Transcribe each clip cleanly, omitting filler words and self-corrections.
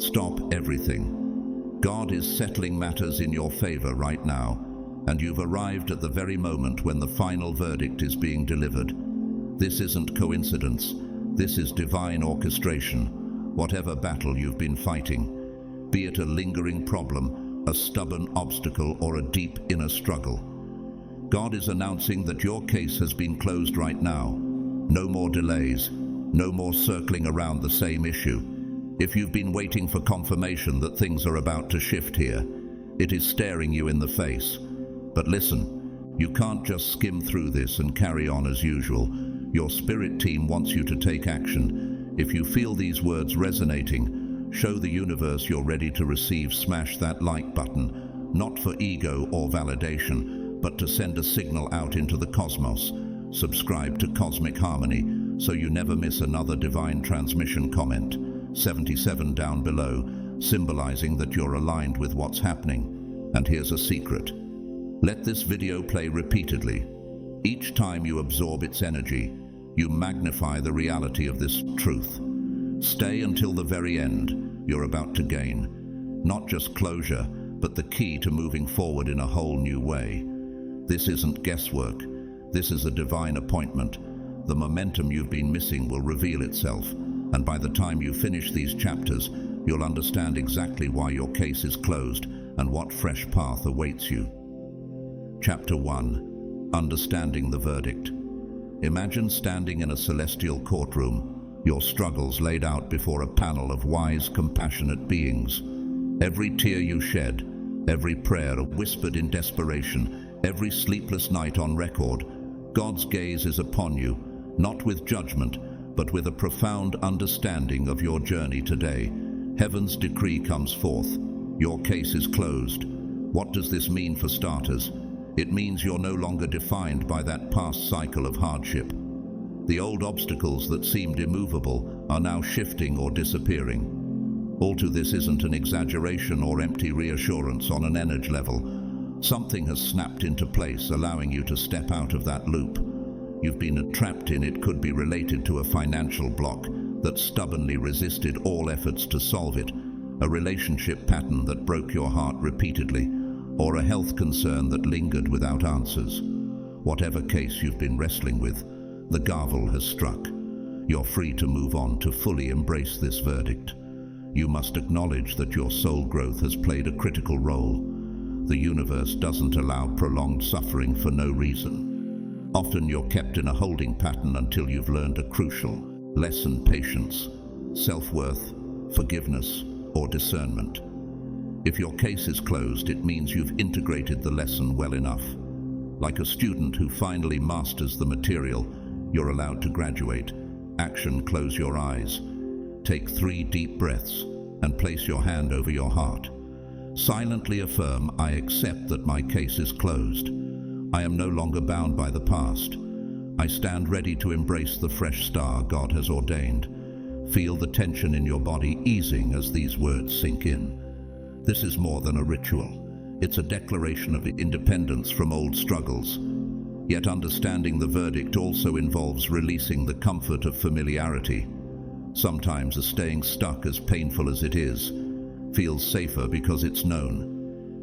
Stop everything. God is settling matters in your favor right now, and you've arrived at the very moment when the final verdict is being delivered. This isn't coincidence. This is divine orchestration. Whatever battle you've been fighting, be it a lingering problem, a stubborn obstacle, or a deep inner struggle, God is announcing that your case has been closed right now. No more delays, no more circling around the same issue. If you've been waiting for confirmation that things are about to shift here, it is staring you in the face. But listen, you can't just skim through this and carry on as usual. Your spirit team wants you to take action. If you feel these words resonating, show the universe you're ready to receive. Smash that like button, not for ego or validation, but to send a signal out into the cosmos. Subscribe to Cosmic Harmony so you never miss another divine transmission. Comment 77 down below, symbolizing that you're aligned with what's happening. And here's a secret. Let this video play repeatedly. Each time you absorb its energy, you magnify the reality of this truth. Stay until the very end. You're about to gain not just closure, but the key to moving forward in a whole new way. This isn't guesswork. This is a divine appointment. The momentum you've been missing will reveal itself, and by the time you finish these chapters, you'll understand exactly why your case is closed and what fresh path awaits you. Chapter 1. Understanding the verdict. Imagine standing in a celestial courtroom, your struggles laid out before a panel of wise, compassionate beings. Every tear you shed, every prayer whispered in desperation, every sleepless night on record, God's gaze is upon you, not with judgment, but with a profound understanding of your journey today. Heaven's decree comes forth. Your case is closed. What does this mean for starters? It means you're no longer defined by that past cycle of hardship. The old obstacles that seemed immovable are now shifting or disappearing. All to this isn't an exaggeration or empty reassurance on an energy level. Something has snapped into place, allowing you to step out of that loop you've been trapped in. It could be related to a financial block that stubbornly resisted all efforts to solve it, a relationship pattern that broke your heart repeatedly, or a health concern that lingered without answers. Whatever case you've been wrestling with, the gavel has struck. You're free to move on, to fully embrace this verdict. You must acknowledge that your soul growth has played a critical role. The universe doesn't allow prolonged suffering for no reason. Often you're kept in a holding pattern until you've learned a crucial lesson: patience, self-worth, forgiveness, or discernment. If your case is closed, it means you've integrated the lesson well enough. Like a student who finally masters the material, you're allowed to graduate. Action: close your eyes. Take 3 deep breaths and place your hand over your heart. Silently affirm, I accept that my case is closed. I am no longer bound by the past. I stand ready to embrace the fresh star God has ordained. Feel the tension in your body easing as these words sink in. This is more than a ritual. It's a declaration of independence from old struggles. Yet understanding the verdict also involves releasing the comfort of familiarity. Sometimes staying stuck, as painful as it is, feels safer because it's known.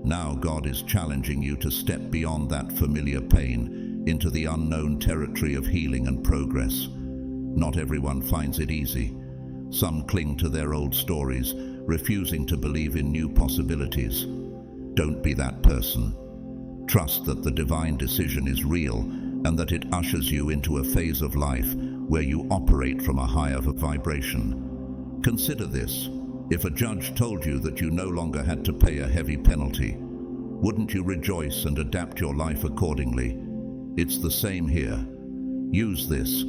Now God is challenging you to step beyond that familiar pain into the unknown territory of healing and progress. Not everyone finds it easy. Some cling to their old stories, refusing to believe in new possibilities. Don't be that person. Trust that the divine decision is real and that it ushers you into a phase of life where you operate from a higher vibration. Consider this. If a judge told you that you no longer had to pay a heavy penalty, wouldn't you rejoice and adapt your life accordingly? It's the same here. Use this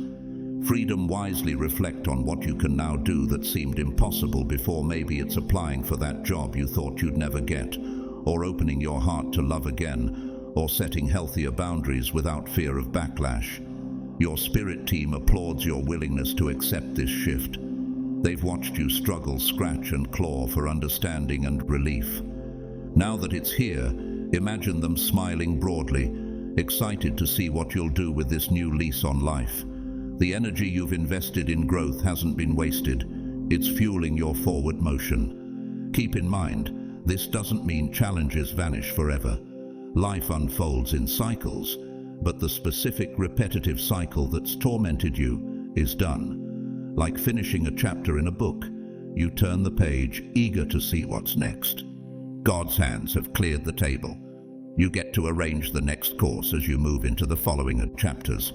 freedom wisely. Reflect on what you can now do that seemed impossible before. Maybe it's applying for that job you thought you'd never get, or opening your heart to love again, or setting healthier boundaries without fear of backlash. Your spirit team applauds your willingness to accept this shift. They've watched you struggle, scratch and claw for understanding and relief. Now that it's here, imagine them smiling broadly, excited to see what you'll do with this new lease on life. The energy you've invested in growth hasn't been wasted. It's fueling your forward motion. Keep in mind, this doesn't mean challenges vanish forever. Life unfolds in cycles, but the specific repetitive cycle that's tormented you is done. Like finishing a chapter in a book, you turn the page, eager to see what's next. God's hands have cleared the table. You get to arrange the next course as you move into the following chapters.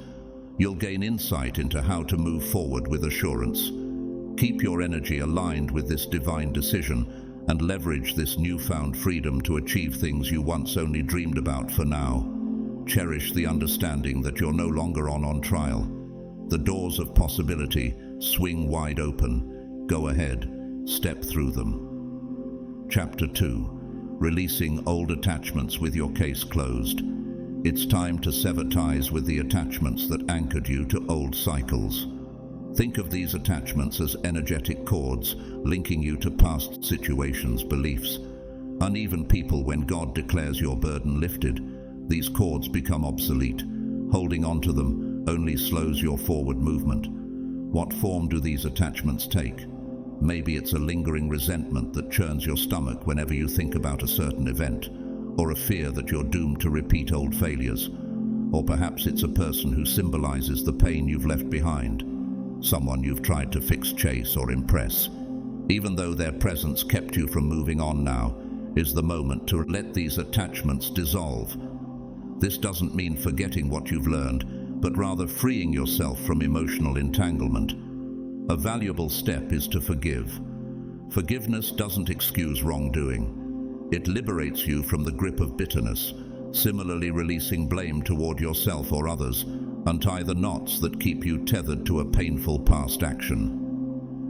You'll gain insight into how to move forward with assurance. Keep your energy aligned with this divine decision and leverage this newfound freedom to achieve things you once only dreamed about for now. Cherish the understanding that you're no longer on trial. The doors of possibility swing wide open. Go ahead, step through them. Chapter 2. Releasing old attachments with your case closed. It's time to sever ties with the attachments that anchored you to old cycles. Think of these attachments as energetic cords linking you to past situations, beliefs, uneven people. When God declares your burden lifted, these cords become obsolete. Holding on to them only slows your forward movement. What form do these attachments take? Maybe it's a lingering resentment that churns your stomach whenever you think about a certain event, or a fear that you're doomed to repeat old failures. Or perhaps it's a person who symbolizes the pain you've left behind. Someone you've tried to fix, chase, or impress. Even though their presence kept you from moving on, now is the moment to let these attachments dissolve. This doesn't mean forgetting what you've learned, but rather freeing yourself from emotional entanglement. A valuable step is to forgive. Forgiveness doesn't excuse wrongdoing. It liberates you from the grip of bitterness. Similarly, releasing blame toward yourself or others untie the knots that keep you tethered to a painful past action.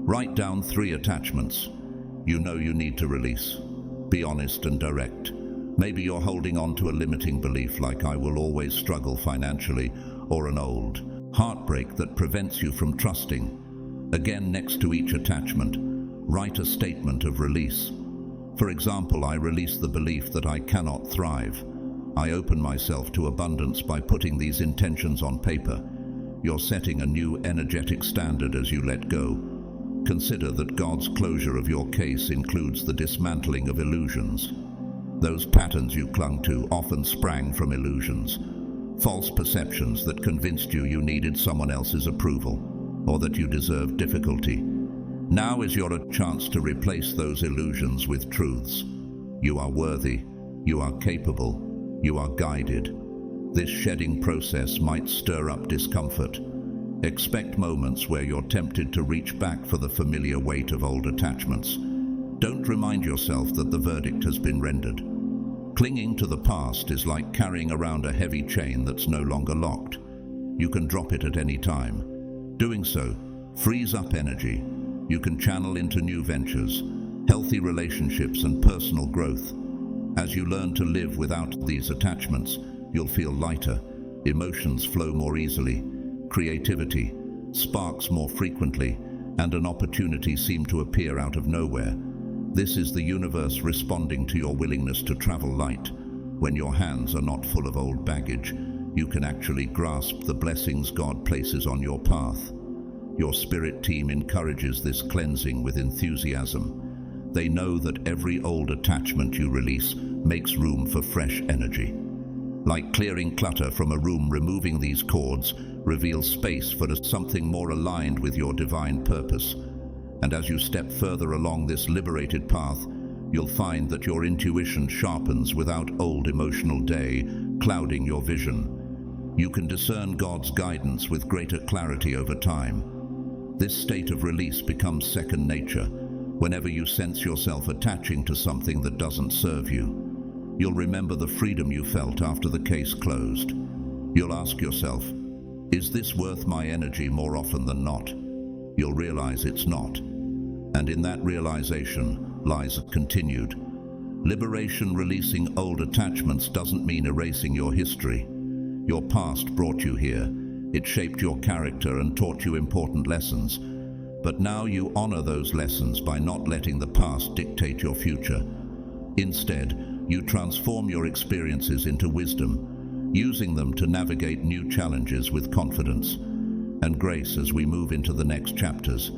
Write down 3 attachments you know you need to release. Be honest and direct. Maybe you're holding on to a limiting belief like "I will always struggle financially," or an old heartbreak that prevents you from trusting. Again, next to each attachment, write a statement of release. For example, I release the belief that I cannot thrive. I open myself to abundance by putting these intentions on paper. You're setting a new energetic standard as you let go. Consider that God's closure of your case includes the dismantling of illusions. Those patterns you clung to often sprang from illusions, false perceptions that convinced you needed someone else's approval, or that you deserved difficulty. Now is your chance to replace those illusions with truths. You are worthy, you are capable, you are guided. This shedding process might stir up discomfort. Expect moments where you're tempted to reach back for the familiar weight of old attachments. Don't remind yourself that the verdict has been rendered. Clinging to the past is like carrying around a heavy chain that's no longer locked. You can drop it at any time. Doing so frees up energy. You can channel into new ventures, healthy relationships, and personal growth. As you learn to live without these attachments, you'll feel lighter, emotions flow more easily, creativity sparks more frequently, and an opportunity seems to appear out of nowhere. This is the universe responding to your willingness to travel light. When your hands are not full of old baggage, you can actually grasp the blessings God places on your path. Your spirit team encourages this cleansing with enthusiasm. They know that every old attachment you release makes room for fresh energy. Like clearing clutter from a room, removing these cords reveals space for something more aligned with your divine purpose. And as you step further along this liberated path, you'll find that your intuition sharpens without old emotional day clouding your vision. You can discern God's guidance with greater clarity over time. This state of release becomes second nature. Whenever you sense yourself attaching to something that doesn't serve you, you'll remember the freedom you felt after the case closed. You'll ask yourself, is this worth my energy? More often than not, you'll realize it's not. And in that realization lies continued liberation. Releasing old attachments doesn't mean erasing your history. Your past brought you here. It shaped your character and taught you important lessons. But now you honor those lessons by not letting the past dictate your future. Instead, you transform your experiences into wisdom, using them to navigate new challenges with confidence and grace. As we move into the next chapters,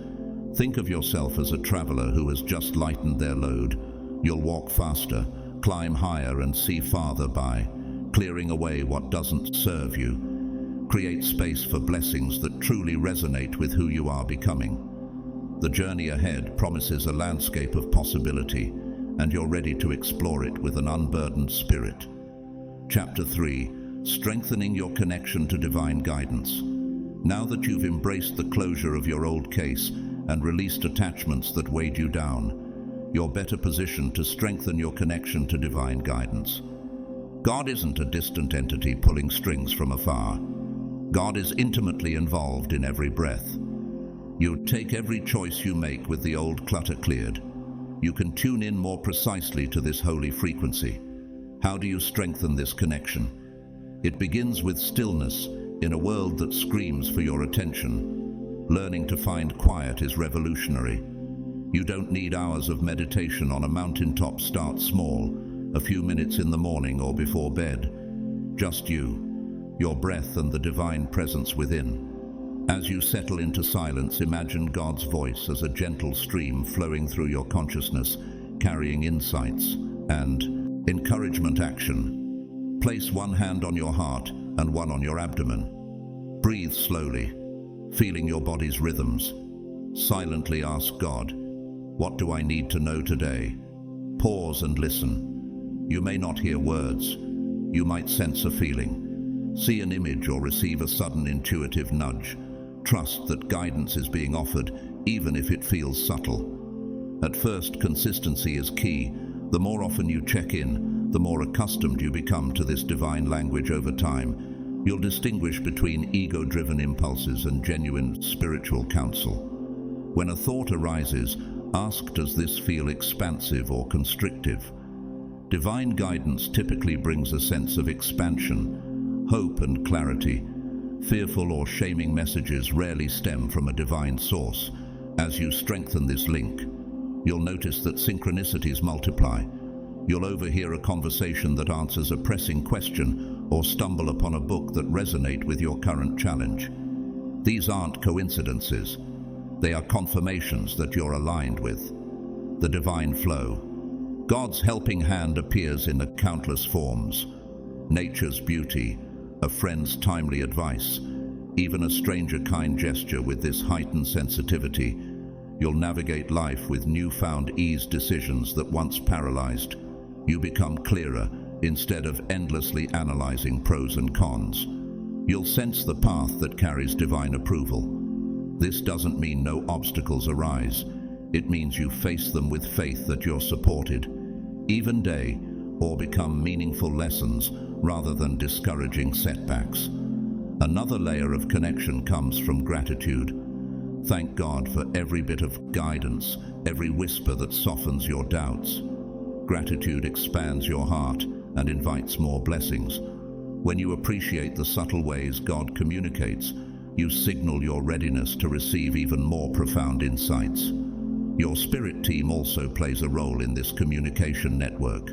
Think of yourself as a traveler who has just lightened their load. You'll walk faster, climb higher and see farther by, clearing away what doesn't serve you. Create space for blessings that truly resonate with who you are becoming. The journey ahead promises a landscape of possibility, and you're ready to explore it with an unburdened spirit. Chapter 3: Strengthening your connection to divine guidance. Now that you've embraced the closure of your old case and released attachments that weighed you down, you're better positioned to strengthen your connection to divine guidance. God isn't a distant entity pulling strings from afar. God is intimately involved in every breath. You take every choice you make with the old clutter cleared. You can tune in more precisely to this holy frequency. How do you strengthen this connection? It begins with stillness in a world that screams for your attention. Learning to find quiet is revolutionary. You don't need hours of meditation on a mountaintop. Start small, a few minutes in the morning or before bed. Just you, your breath and the divine presence within. As you settle into silence, imagine God's voice as a gentle stream flowing through your consciousness, carrying insights and encouragement. Action. Place one hand on your heart and one on your abdomen. Breathe slowly, feeling your body's rhythms. Silently ask God, "What do I need to know today?" Pause and listen. You may not hear words. You might sense a feeling, see an image, or receive a sudden intuitive nudge. Trust that guidance is being offered, even if it feels subtle. At first, consistency is key. The more often you check in, the more accustomed you become to this divine language. Over time, you'll distinguish between ego-driven impulses and genuine spiritual counsel. When a thought arises, ask, does this feel expansive or constrictive? Divine guidance typically brings a sense of expansion, hope and clarity. Fearful or shaming messages rarely stem from a divine source. As you strengthen this link, you'll notice that synchronicities multiply. You'll overhear a conversation that answers a pressing question or stumble upon a book that resonates with your current challenge. These aren't coincidences. They are confirmations that you're aligned with the divine flow. God's helping hand appears in countless forms. Nature's beauty, a friend's timely advice, even a stranger kind gesture. With this heightened sensitivity, you'll navigate life with newfound ease. Decisions that once paralyzed you become clearer instead of endlessly analyzing pros and cons. You'll sense the path that carries divine approval. This doesn't mean no obstacles arise. It means you face them with faith that you're supported, even day, or become meaningful lessons rather than discouraging setbacks. Another layer of connection comes from gratitude. Thank God for every bit of guidance, every whisper that softens your doubts. Gratitude expands your heart and invites more blessings. When you appreciate the subtle ways God communicates, you signal your readiness to receive even more profound insights. Your spirit team also plays a role in this communication network.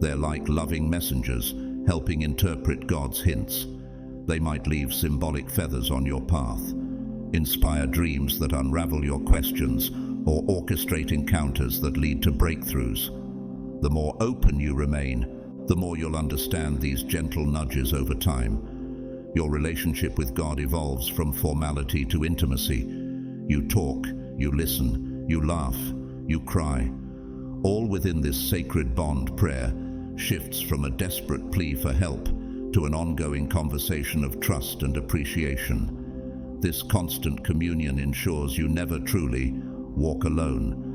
They're like loving messengers, helping interpret God's hints. They might leave symbolic feathers on your path, inspire dreams that unravel your questions, or orchestrate encounters that lead to breakthroughs. The more open you remain, the more you'll understand these gentle nudges over time. Your relationship with God evolves from formality to intimacy. You talk, you listen, you laugh, you cry. All within this sacred bond. Prayer shifts from a desperate plea for help to an ongoing conversation of trust and appreciation. This constant communion ensures you never truly walk alone.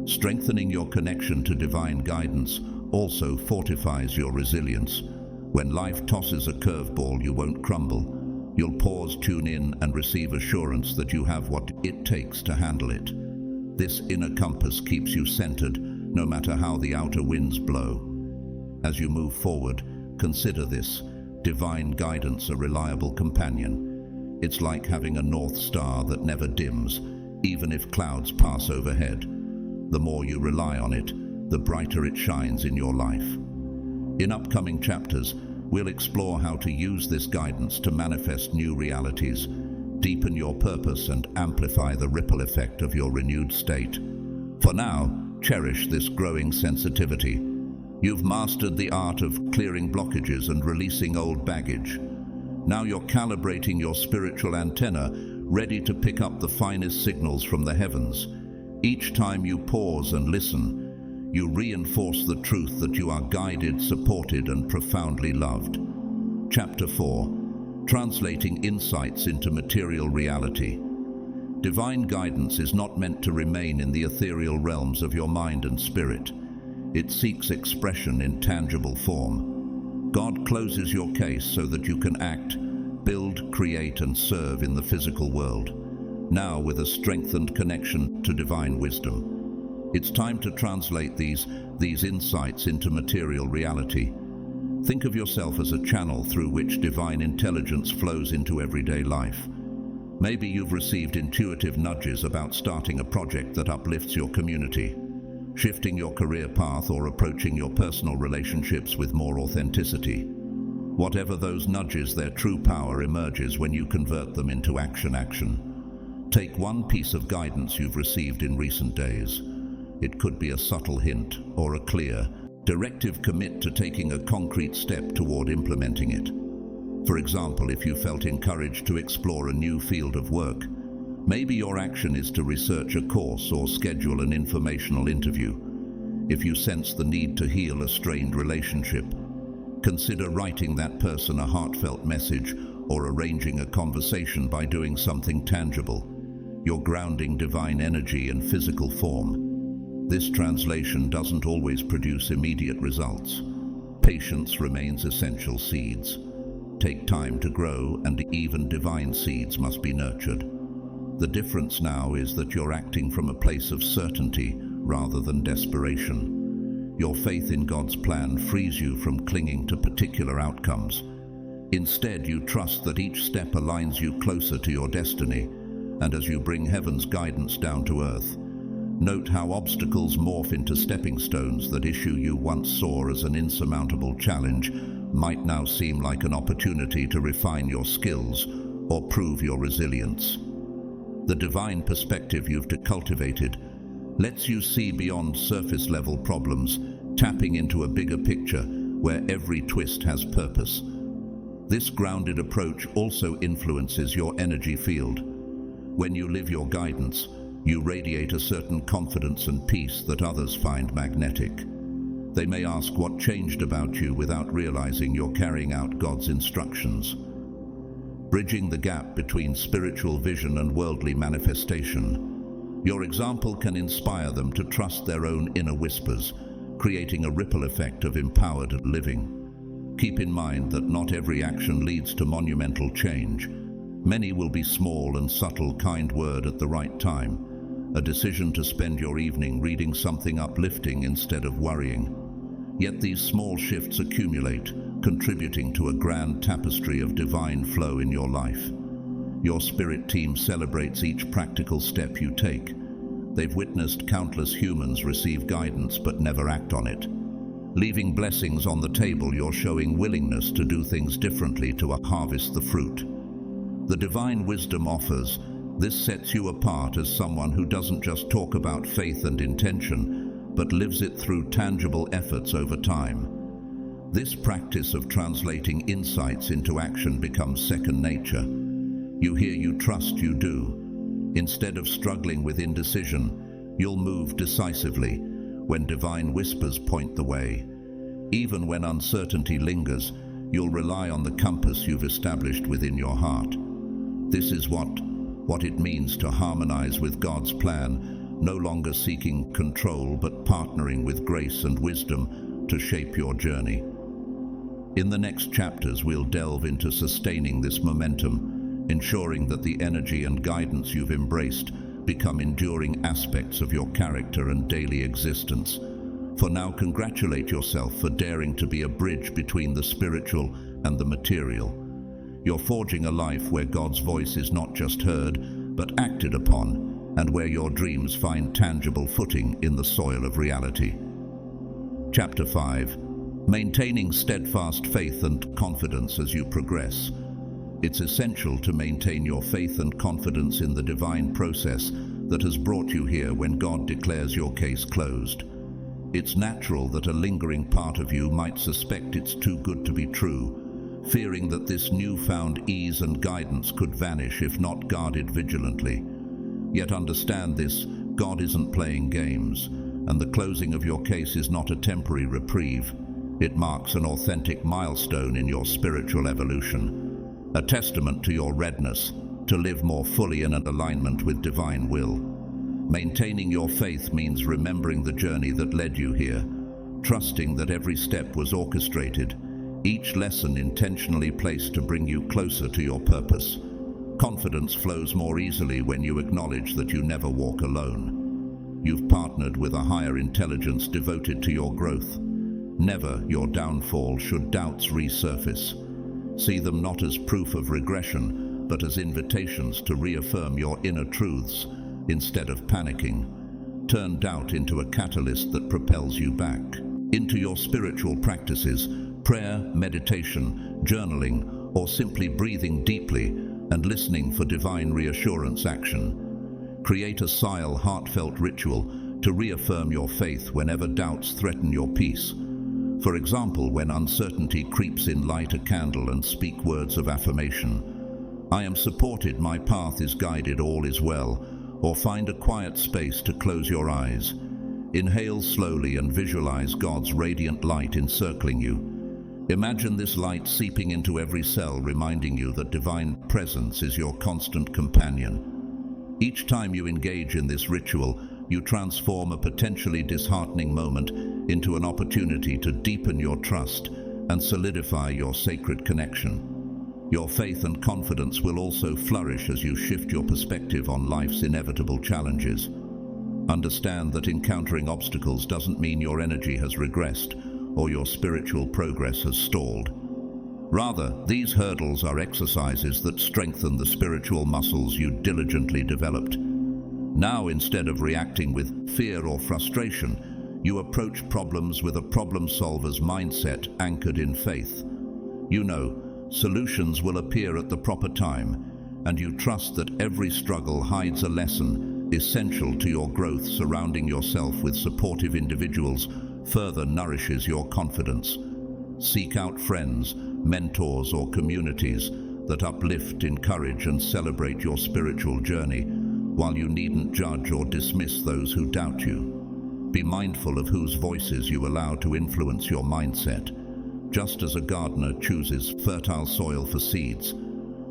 Strengthening your connection to divine guidance also fortifies your resilience. When life tosses a curveball, you won't crumble. You'll pause, tune in, and receive assurance that you have what it takes to handle it. This inner compass keeps you centered, no matter how the outer winds blow. As you move forward, consider this: divine guidance, a reliable companion. It's like having a North Star that never dims, even if clouds pass overhead. The more you rely on it, the brighter it shines in your life. In upcoming chapters, we'll explore how to use this guidance to manifest new realities, deepen your purpose and amplify the ripple effect of your renewed state. For now, cherish this growing sensitivity. You've mastered the art of clearing blockages and releasing old baggage. Now you're calibrating your spiritual antenna, ready to pick up the finest signals from the heavens. Each time you pause and listen, you reinforce the truth that you are guided, supported, and profoundly loved. Chapter 4. Translating Insights into Material Reality. Divine guidance is not meant to remain in the ethereal realms of your mind and spirit. It seeks expression in tangible form. God closes your case so that you can act, build, create, and serve in the physical world, now with a strengthened connection to divine wisdom. It's time to translate these insights into material reality. Think of yourself as a channel through which divine intelligence flows into everyday life. Maybe you've received intuitive nudges about starting a project that uplifts your community, shifting your career path, or approaching your personal relationships with more authenticity. Whatever those nudges, their true power emerges when you convert them into action. Take one piece of guidance you've received in recent days. It could be a subtle hint or a clear, directive. Commit to taking a concrete step toward implementing it. For example, if you felt encouraged to explore a new field of work, maybe your action is to research a course or schedule an informational interview. If you sense the need to heal a strained relationship, consider writing that person a heartfelt message or arranging a conversation by doing something tangible. You're grounding divine energy in physical form. This translation doesn't always produce immediate results. Patience remains essential. Seeds take time to grow, and even divine seeds must be nurtured. The difference now is that you're acting from a place of certainty rather than desperation. Your faith in God's plan frees you from clinging to particular outcomes. Instead, you trust that each step aligns you closer to your destiny, and as you bring heaven's guidance down to earth, note how obstacles morph into stepping stones. That issue you once saw as an insurmountable challenge might now seem like an opportunity to refine your skills or prove your resilience. The divine perspective you've cultivated lets you see beyond surface-level problems, tapping into a bigger picture where every twist has purpose. This grounded approach also influences your energy field. When you live your guidance, you radiate a certain confidence and peace that others find magnetic. They may ask what changed about you without realizing you're carrying out God's instructions. Bridging the gap between spiritual vision and worldly manifestation, your example can inspire them to trust their own inner whispers, creating a ripple effect of empowered living. Keep in mind that not every action leads to monumental change. Many will be small and subtle, kind word at the right time, a decision to spend your evening reading something uplifting instead of worrying. Yet these small shifts accumulate, contributing to a grand tapestry of divine flow in your life. Your spirit team celebrates each practical step you take. They've witnessed countless humans receive guidance but never act on it. Leaving blessings on the table, you're showing willingness to do things differently to harvest the fruit. The divine wisdom offers. This sets you apart as someone who doesn't just talk about faith and intention, but lives it through tangible efforts over time. This practice of translating insights into action becomes second nature. You hear, you trust, you do. Instead of struggling with indecision, you'll move decisively when divine whispers point the way. Even when uncertainty lingers, you'll rely on the compass you've established within your heart. This is what it means to harmonize with God's plan, no longer seeking control but partnering with grace and wisdom to shape your journey. In the next chapters, we'll delve into sustaining this momentum, ensuring that the energy and guidance you've embraced become enduring aspects of your character and daily existence. For now, congratulate yourself for daring to be a bridge between the spiritual and the material. You're forging a life where God's voice is not just heard, but acted upon, and where your dreams find tangible footing in the soil of reality. Chapter 5. Maintaining steadfast faith and confidence as you progress. It's essential to maintain your faith and confidence in the divine process that has brought you here when God declares your case closed. It's natural that a lingering part of you might suspect it's too good to be true, fearing that this newfound ease and guidance could vanish if not guarded vigilantly. Yet understand this: God isn't playing games, and the closing of your case is not a temporary reprieve. It marks an authentic milestone in your spiritual evolution, a testament to your readiness to live more fully in alignment with divine will. Maintaining your faith means remembering the journey that led you here, trusting that every step was orchestrated, each lesson intentionally placed to bring you closer to your purpose. Confidence flows more easily when you acknowledge that you never walk alone. You've partnered with a higher intelligence devoted to your growth. Never your downfall should doubts resurface. See them not as proof of regression, but as invitations to reaffirm your inner truths. Instead of panicking, turn doubt into a catalyst that propels you back into your spiritual practices: prayer, meditation, journaling, or simply breathing deeply and listening for divine reassurance action. Create a silent, heartfelt ritual to reaffirm your faith whenever doubts threaten your peace. For example, when uncertainty creeps in, light a candle and speak words of affirmation. I am supported, my path is guided, all is well. Or find a quiet space to close your eyes. Inhale slowly and visualize God's radiant light encircling you. Imagine this light seeping into every cell, reminding you that divine presence is your constant companion. Each time you engage in this ritual, you transform a potentially disheartening moment into an opportunity to deepen your trust and solidify your sacred connection. Your faith and confidence will also flourish as you shift your perspective on life's inevitable challenges. Understand that encountering obstacles doesn't mean your energy has regressed or your spiritual progress has stalled. Rather, these hurdles are exercises that strengthen the spiritual muscles you diligently developed. Now, instead of reacting with fear or frustration, you approach problems with a problem solver's mindset anchored in faith. You know, solutions will appear at the proper time, and you trust that every struggle hides a lesson essential to your growth. Surrounding yourself with supportive individuals further nourishes your confidence. Seek out friends, mentors, or communities that uplift, encourage, and celebrate your spiritual journey, while you needn't judge or dismiss those who doubt you. Be mindful of whose voices you allow to influence your mindset. Just as a gardener chooses fertile soil for seeds,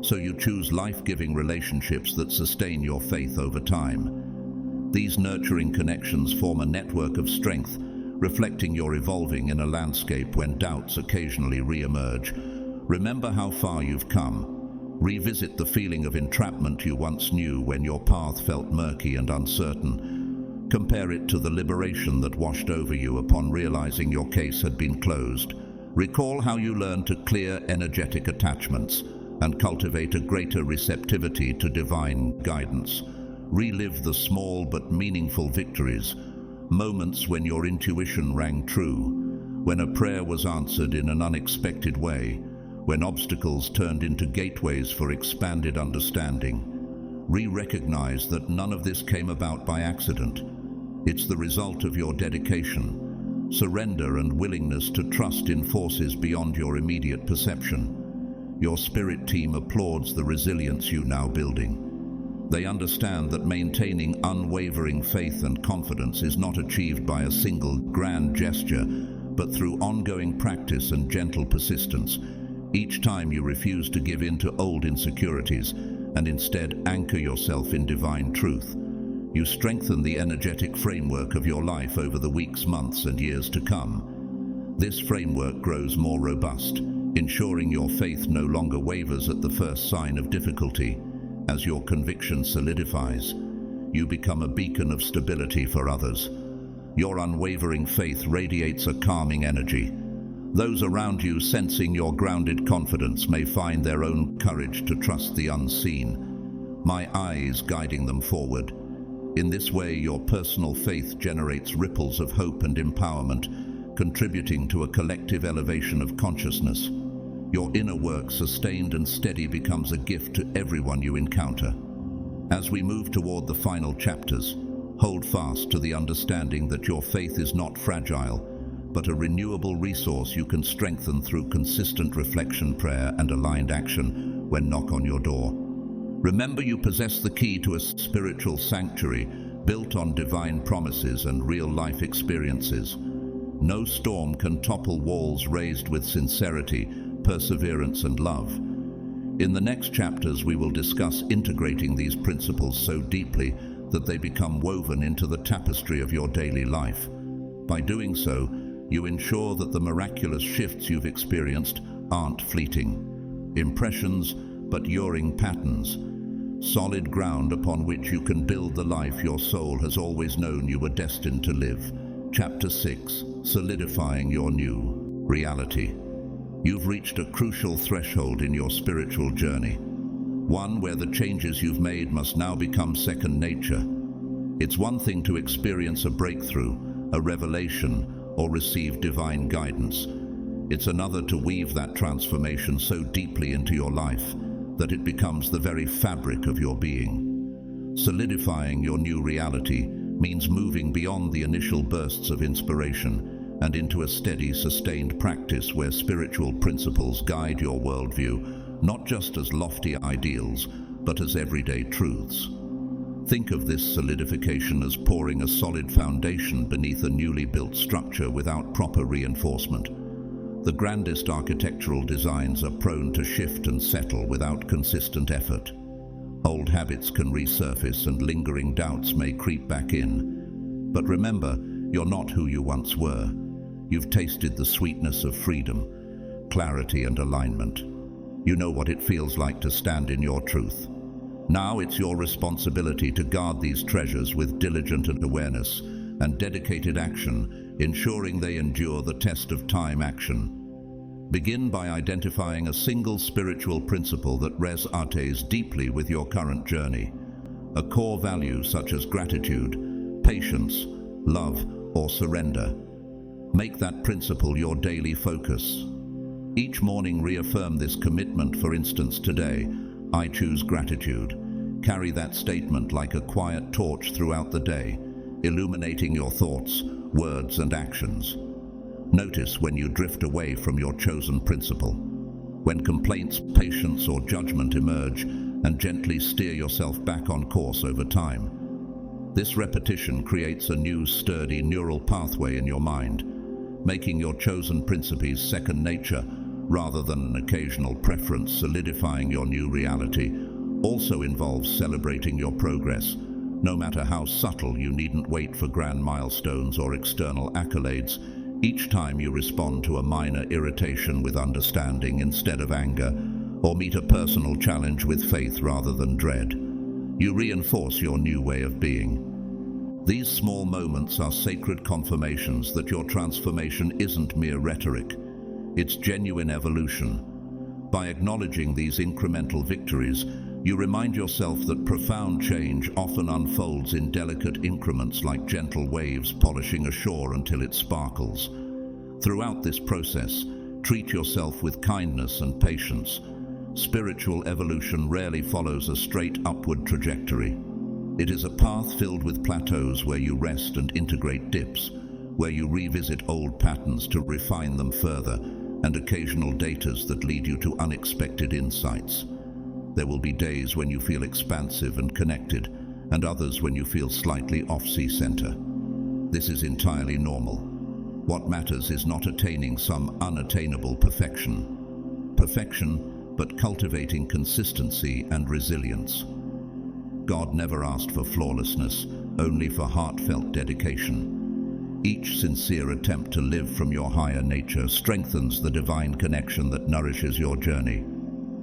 so you choose life-giving relationships that sustain your faith over time. These nurturing connections form a network of strength, reflecting your evolving in a landscape when doubts occasionally re-emerge. Remember how far you've come. Revisit the feeling of entrapment you once knew when your path felt murky and uncertain. Compare it to the liberation that washed over you upon realizing your case had been closed. Recall how you learned to clear energetic attachments and cultivate a greater receptivity to divine guidance. Relive the small but meaningful victories, moments when your intuition rang true, when a prayer was answered in an unexpected way, when obstacles turned into gateways for expanded understanding. Recognize that none of this came about by accident. It's the result of your dedication, surrender, and willingness to trust in forces beyond your immediate perception. Your spirit team applauds the resilience you now building. They understand that maintaining unwavering faith and confidence is not achieved by a single grand gesture, but through ongoing practice and gentle persistence. Each time you refuse to give in to old insecurities and instead anchor yourself in divine truth, you strengthen the energetic framework of your life over the weeks, months, and years to come. This framework grows more robust, ensuring your faith no longer wavers at the first sign of difficulty. As your conviction solidifies, you become a beacon of stability for others. Your unwavering faith radiates a calming energy. Those around you, sensing your grounded confidence, may find their own courage to trust the unseen. My eyes guiding them forward. In this way, your personal faith generates ripples of hope and empowerment, contributing to a collective elevation of consciousness. Your inner work, sustained and steady, becomes a gift to everyone you encounter. As we move toward the final chapters, hold fast to the understanding that your faith is not fragile, but a renewable resource you can strengthen through consistent reflection, prayer, and aligned action when knock on your door. Remember, you possess the key to a spiritual sanctuary built on divine promises and real-life experiences. No storm can topple walls raised with sincerity, perseverance, and love. In the next chapters, we will discuss integrating these principles so deeply that they become woven into the tapestry of your daily life. By doing so, you ensure that the miraculous shifts you've experienced aren't fleeting impressions, but enduring patterns, solid ground upon which you can build the life your soul has always known you were destined to live. Chapter 6: Solidifying Your New Reality. You've reached a crucial threshold in your spiritual journey, one where the changes you've made must now become second nature. It's one thing to experience a breakthrough, a revelation, or receive divine guidance. It's another to weave that transformation so deeply into your life that it becomes the very fabric of your being. Solidifying your new reality means moving beyond the initial bursts of inspiration and into a steady, sustained practice where spiritual principles guide your worldview, not just as lofty ideals, but as everyday truths. Think of this solidification as pouring a solid foundation beneath a newly built structure without proper reinforcement. The grandest architectural designs are prone to shift and settle without consistent effort. Old habits can resurface and lingering doubts may creep back in. But remember, you're not who you once were. You've tasted the sweetness of freedom, clarity, and alignment. You know what it feels like to stand in your truth. Now it's your responsibility to guard these treasures with diligent awareness and dedicated action, ensuring they endure the test of time. Action. Begin by identifying a single spiritual principle that resonates deeply with your current journey. A core value such as gratitude, patience, love, or surrender. Make that principle your daily focus. Each morning reaffirm this commitment. For instance, today, I choose gratitude. Carry that statement like a quiet torch throughout the day, illuminating your thoughts, words, and actions. Notice when you drift away from your chosen principle, when complaints, patience, or judgment emerge, and gently steer yourself back on course over time. This repetition creates a new, sturdy neural pathway in your mind, making your chosen principles second nature rather than an occasional preference. Solidifying your new reality also involves celebrating your progress. No matter how subtle, you needn't wait for grand milestones or external accolades. Each time you respond to a minor irritation with understanding instead of anger, or meet a personal challenge with faith rather than dread, you reinforce your new way of being. These small moments are sacred confirmations that your transformation isn't mere rhetoric, it's genuine evolution. By acknowledging these incremental victories, you remind yourself that profound change often unfolds in delicate increments, like gentle waves polishing a shore until it sparkles. Throughout this process, treat yourself with kindness and patience. Spiritual evolution rarely follows a straight upward trajectory. It is a path filled with plateaus where you rest and integrate dips, where you revisit old patterns to refine them further, and occasional datas that lead you to unexpected insights. There will be days when you feel expansive and connected, and others when you feel slightly off-center. This is entirely normal. What matters is not attaining some unattainable perfection, but cultivating consistency and resilience. God never asked for flawlessness, only for heartfelt dedication. Each sincere attempt to live from your higher nature strengthens the divine connection that nourishes your journey.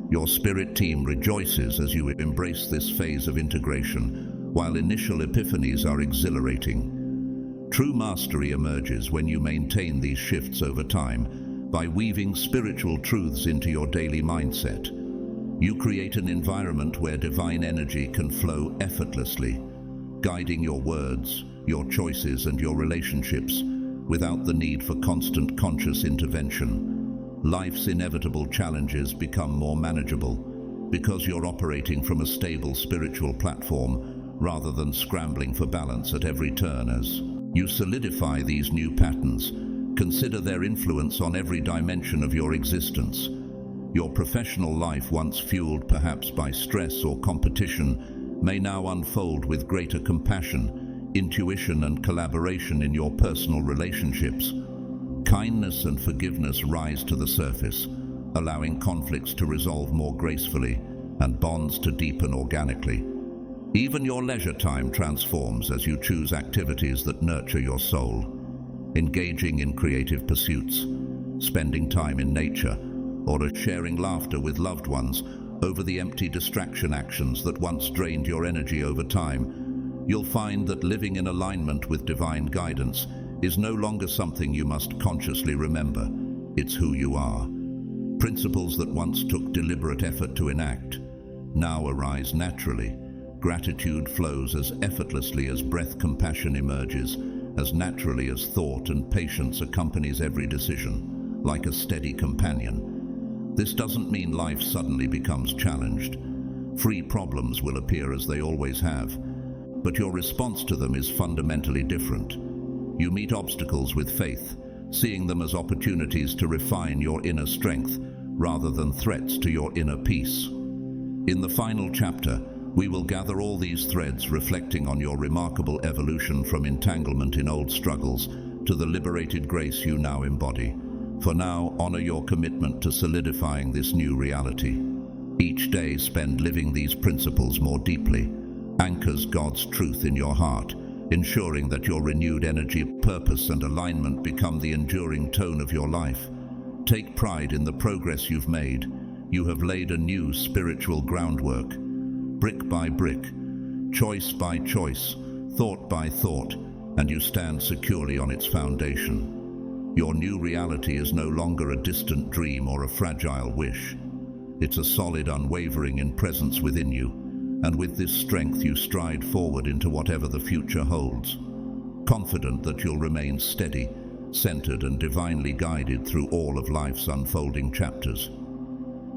Your spirit team rejoices as you embrace this phase of integration, while initial epiphanies are exhilarating. True mastery emerges when you maintain these shifts over time by weaving spiritual truths into your daily mindset. You create an environment where divine energy can flow effortlessly, guiding your words, your choices, and your relationships without the need for constant conscious intervention. life's inevitable challenges become more manageable because you're operating from a stable spiritual platform rather than scrambling for balance at every turn. As you solidify these new patterns, consider their influence on every dimension of your existence. Your professional life, once fueled perhaps by stress or competition, may now unfold with greater compassion, intuition, and collaboration in your personal relationships. Kindness and forgiveness rise to the surface, allowing conflicts to resolve more gracefully and bonds to deepen organically. Even your leisure time transforms as you choose activities that nurture your soul. Engaging in creative pursuits, spending time in nature, or sharing laughter with loved ones over the empty distraction actions that once drained your energy over time, you'll find that living in alignment with divine guidance is no longer something you must consciously remember. It's who you are. Principles that once took deliberate effort to enact now arise naturally. Gratitude flows as effortlessly as breath. Compassion emerges as naturally as thought, and patience accompanies every decision, like a steady companion. This doesn't mean life suddenly becomes challenged. Free problems will appear as they always have, but your response to them is fundamentally different. You meet obstacles with faith, seeing them as opportunities to refine your inner strength rather than threats to your inner peace. In the final chapter, we will gather all these threads, reflecting on your remarkable evolution from entanglement in old struggles to the liberated grace you now embody. For now, honor your commitment to solidifying this new reality. Each day spend living these principles more deeply. Anchors God's truth in your heart, ensuring that your renewed energy, purpose, and alignment become the enduring tone of your life. Take pride in the progress you've made. You have laid a new spiritual groundwork. Brick by brick, choice by choice, thought by thought, and you stand securely on its foundation. Your new reality is no longer a distant dream or a fragile wish. It's a solid, unwavering in presence within you, and with this strength you stride forward into whatever the future holds, confident that you'll remain steady, centered, and divinely guided through all of life's unfolding chapters.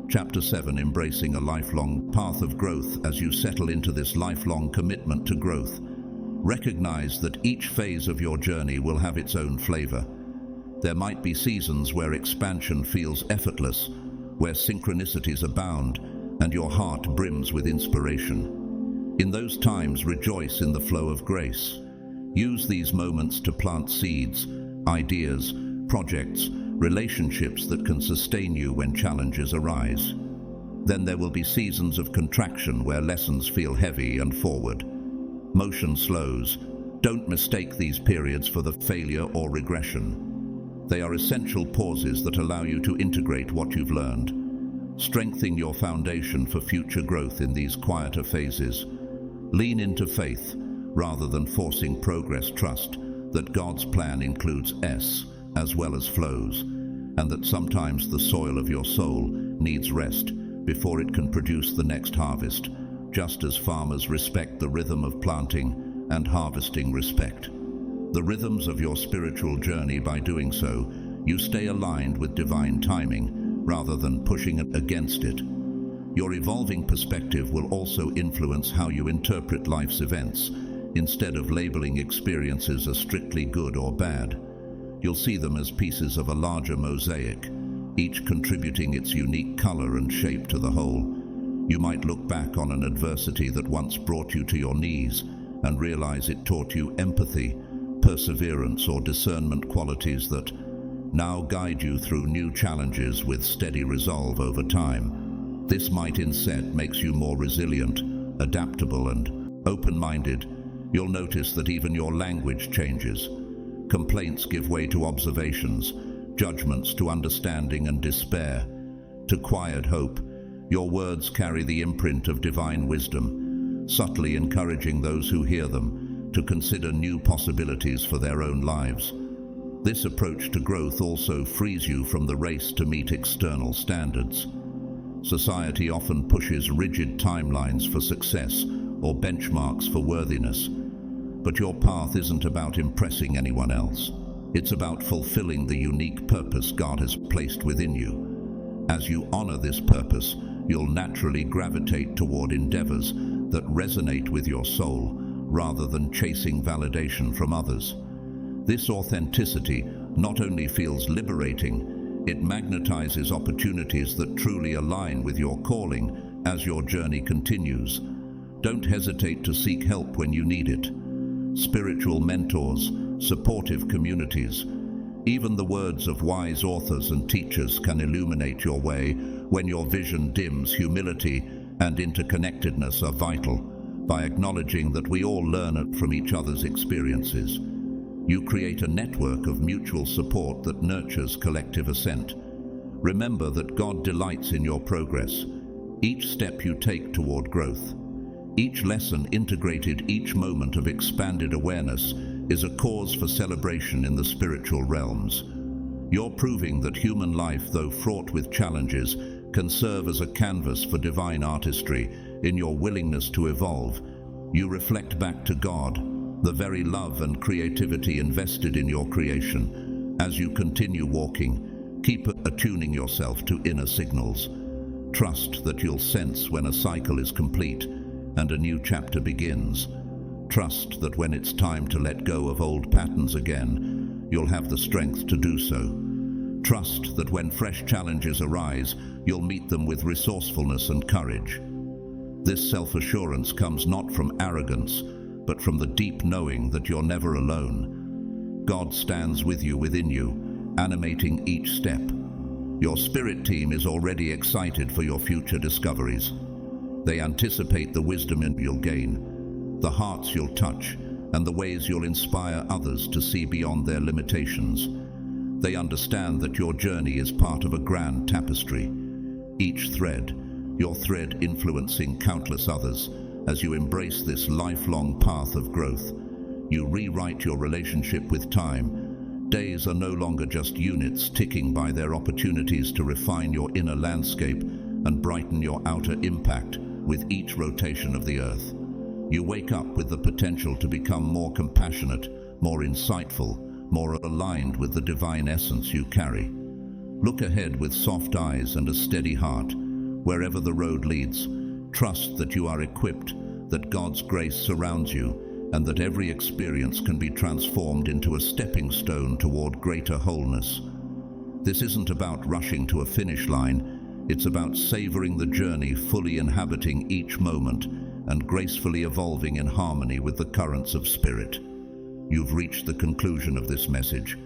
Chapter 7, Embracing a Lifelong Path of Growth. As you settle into this lifelong commitment to growth, recognize that each phase of your journey will have its own flavor. There might be seasons where expansion feels effortless, where synchronicities abound, and your heart brims with inspiration. In those times, rejoice in the flow of grace. Use these moments to plant seeds, ideas, projects, relationships that can sustain you when challenges arise. Then there will be seasons of contraction where lessons feel heavy and forward. Motion slows. Don't mistake these periods for the failure or regression. They are essential pauses that allow you to integrate what you've learned. Strengthen your foundation for future growth in these quieter phases. Lean into faith rather than forcing progress. Trust that God's plan includes as well as flows, and that sometimes the soil of your soul needs rest before it can produce the next harvest, just as farmers respect the rhythm of planting and harvesting respect the rhythms of your spiritual journey. By doing so, you stay aligned with divine timing rather than pushing against it. Your evolving perspective will also influence how you interpret life's events. Instead of labeling experiences as strictly good or bad, you'll see them as pieces of a larger mosaic, each contributing its unique color and shape to the whole. You might look back on an adversity that once brought you to your knees and realize it taught you empathy, perseverance, or discernment, qualities that now guide you through new challenges with steady resolve over time. This might instead makes you more resilient, adaptable, and open-minded. You'll notice that even your language changes. Complaints give way to observations, judgments to understanding, and despair to quiet hope. Your words carry the imprint of divine wisdom, subtly encouraging those who hear them to consider new possibilities for their own lives. This approach to growth also frees you from the race to meet external standards. Society often pushes rigid timelines for success or benchmarks for worthiness, but your path isn't about impressing anyone else. It's about fulfilling the unique purpose God has placed within you. As you honor this purpose, you'll naturally gravitate toward endeavors that resonate with your soul, rather than chasing validation from others. This authenticity not only feels liberating, it magnetizes opportunities that truly align with your calling as your journey continues. Don't hesitate to seek help when you need it. Spiritual mentors, supportive communities, even the words of wise authors and teachers can illuminate your way when your vision dims. Humility and interconnectedness are vital. By acknowledging that we all learn from each other's experiences, you create a network of mutual support that nurtures collective ascent. Remember that God delights in your progress, each step you take toward growth. Each lesson integrated, each moment of expanded awareness is a cause for celebration in the spiritual realms. You're proving that human life, though fraught with challenges, can serve as a canvas for divine artistry. In your willingness to evolve, you reflect back to God the very love and creativity invested in your creation. As you continue walking, keep attuning yourself to inner signals. Trust that you'll sense when a cycle is complete and a new chapter begins. Trust that when it's time to let go of old patterns again, you'll have the strength to do so. Trust that when fresh challenges arise, you'll meet them with resourcefulness and courage. This self-assurance comes not from arrogance, but from the deep knowing that you're never alone. God stands with you within you, animating each step. Your spirit team is already excited for your future discoveries. They anticipate the wisdom you'll gain, the hearts you'll touch, and the ways you'll inspire others to see beyond their limitations. They understand that your journey is part of a grand tapestry. Each thread, your thread influencing countless others. As you embrace this lifelong path of growth, you rewrite your relationship with time. Days are no longer just units ticking by, their opportunities to refine your inner landscape and brighten your outer impact with each rotation of the earth. You wake up with the potential to become more compassionate, more insightful, more aligned with the divine essence you carry. Look ahead with soft eyes and a steady heart. Wherever the road leads, trust that you are equipped, that God's grace surrounds you, and that every experience can be transformed into a stepping stone toward greater wholeness. This isn't about rushing to a finish line. It's about savoring the journey, fully inhabiting each moment, and gracefully evolving in harmony with the currents of spirit. You've reached the conclusion of this message,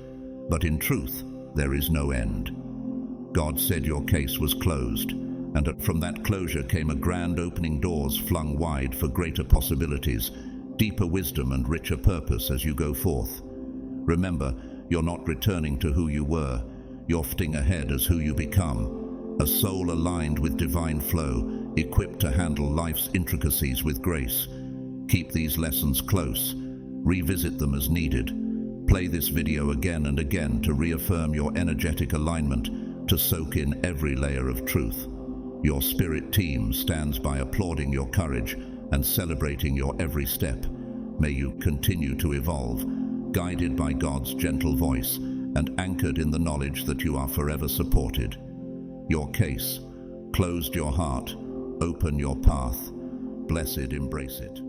but in truth, there is no end. God said your case was closed, and from that closure came a grand opening, doors flung wide for greater possibilities, deeper wisdom and richer purpose as you go forth. Remember, you're not returning to who you were, you're fting ahead as who you become, a soul aligned with divine flow, equipped to handle life's intricacies with grace. Keep these lessons close, revisit them as needed. Play this video again and again to reaffirm your energetic alignment, to soak in every layer of truth. Your spirit team stands by, applauding your courage and celebrating your every step. May you continue to evolve, guided by God's gentle voice and anchored in the knowledge that you are forever supported. Your case, closed your heart, open your path. Blessed, embrace it.